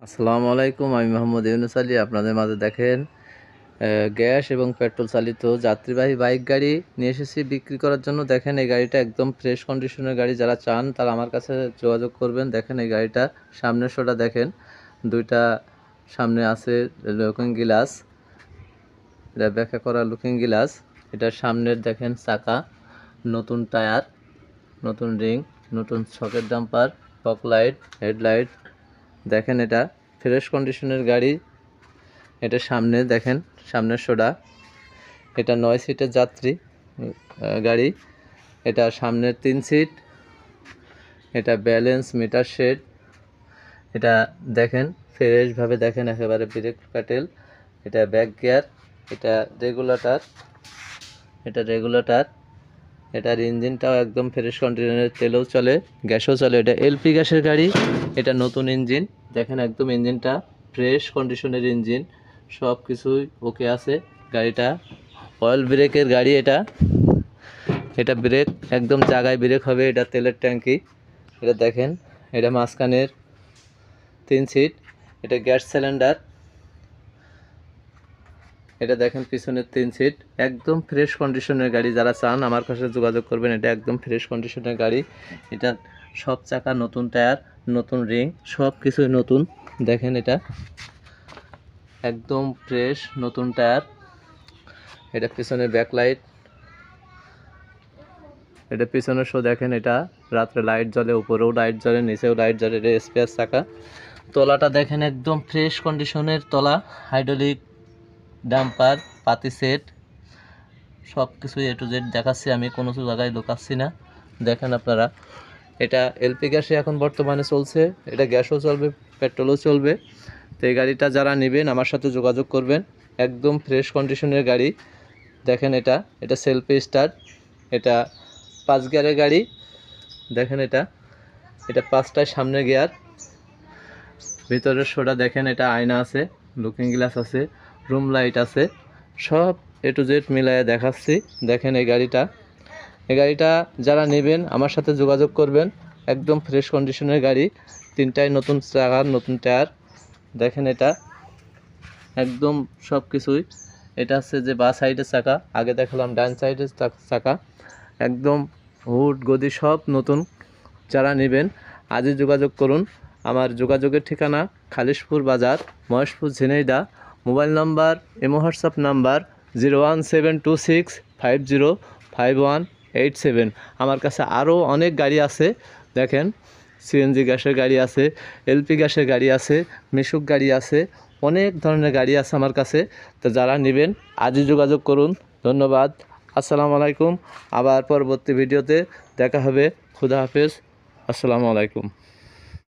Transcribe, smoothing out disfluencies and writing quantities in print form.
আসসালামু আলাইকুম। আমি মোহাম্মদ ইউনুস আলী। আপনাদের মাঝে দেখেন গ্যাস এবং পেট্রোল চালিত যাত্রীবাহী বাইক গাড়ি নিয়ে এসেছি বিক্রি করার জন্য। দেখেন এই গাড়িটা একদম ফ্রেশ কন্ডিশনের গাড়ি। যারা চান তারা আমার কাছে যোগাযোগ করবেন। দেখেন এই গাড়িটা সামনের শোটা দেখেন, দুইটা সামনে আছে লুকিং গ্লাস, এটা ব্যাখ্যা করা লুকিং গ্লাস। এটার সামনের দেখেন চাকা, নতুন টায়ার, নতুন রিং, নতুন socket dumper, fog light, headlight. দেখেন এটা ফ্রেশ কন্ডিশনের গাড়ি। এটা সামনে দেখেন, সামনের শোডা। এটা 9 সিটের যাত্রী গাড়ি। এটা সামনের 3 সিট। এটা ব্যালেন্স মিটার শেড। এটা দেখেন ফ্রেশভাবে দেখেন, একেবারে ব্রেক প্যাডেল। এটা ব্যাক গিয়ার। এটা রেগুলেটর। এটার ইঞ্জিনটাও একদম ফ্রেশ কন্ডিশনের, তেলেও চলে, গ্যাসও চলে। এটা এলপি গ্যাসের গাড়ি। এটা নতুন ইঞ্জিন। দেখেন একদম ইঞ্জিনটা ফ্রেশ কন্ডিশনের ইঞ্জিন, সব কিছুই ওকে আছে। গাড়িটা অয়েল ব্রেকের গাড়ি। এটা ব্রেক একদম জায়গায় ব্রেক হবে। এটা তেলের ট্যাঙ্কি। এটা দেখেন, এটা মাঝখানের 3 সিট। এটা গ্যাস সিলিন্ডার। এটা দেখেন পিছনের 3 সিট। একদম ফ্রেশ কন্ডিশনের গাড়ি। যারা চান আমার কাছে যোগাযোগ করবেন। এটা একদম ফ্রেশ কন্ডিশনের গাড়ি। এটা সব চাকা নতুন, টায়ার নতুন, রিং সব কিছুই নতুন। দেখেন এটা একদম ফ্রেশ নতুন টায়ার। এটা পিছনে ব্যাকলাইট। এটা পিছনের শো দেখেন, এটা রাত্রে লাইট জ্বলে, উপরেও লাইট জ্বলে, নিচেও লাইট জ্বলে। এটা স্পেয়ার চাকা। তলাটা দেখেন একদম ফ্রেশ কন্ডিশনের তলা, হাইড্রোলিক ডাম্পার, পাতি সেট, সব কিছুই এ টু জেড দেখাচ্ছি আমি, কোনো জায়গায় লুকাচ্ছি না। দেখেন আপনারা, এটা এলপি গ্যাসে এখন বর্তমানে চলছে। এটা গ্যাসও চলবে, পেট্রোলও চলবে। তো এই গাড়িটা যারা নেবেন আমার সাথে যোগাযোগ করবেন। একদম ফ্রেশ কন্ডিশনের গাড়ি। দেখেন এটা সেলফি স্টার্ট। এটা 5 গিয়ারের গাড়ি। দেখেন এটা 5টায় সামনে গিয়ার। ভিতরের শোটা দেখেন, এটা আয়না আছে, লুকিং গ্লাস আছে, রুম লাইট আছে, সব এ টু জেড মিলায়ে দেখাচ্ছি। দেখেন এই গাড়িটা যারা নেবেন আমার সাথে যোগাযোগ করবেন। একদম ফ্রেশ কন্ডিশনের গাড়ি। 3টায় নতুন চাকা, নতুন টায়ার। দেখেন এটা একদম সব কিছুই। এটা হচ্ছে যে বাঁ সাইডের চাকা, আগে দেখালাম ডান সাইডের চাকা। একদম হুড গদি সব নতুন। যারা নেবেন আজই যোগাযোগ করুন। আমার যোগাযোগের ঠিকানা খালিশপুর বাজার, Maheshpur, Jhenaidah. Mobile number, imo WhatsApp number 01726505187। আমার কাছে আরও অনেক গাড়ি আছে। দেখেন সিএনজি গ্যাসের গাড়ি আছে, এলপি গ্যাসের গাড়ি আছে, মিশুক গাড়ি আছে, অনেক ধরনের গাড়ি আছে আমার কাছে। তো যারা নেবেন আজই যোগাযোগ করুন। ধন্যবাদ। আসসালামু আলাইকুম। আবার পরবর্তী ভিডিওতে দেখা হবে। খুদা হাফেজ। আসসালামু আলাইকুম।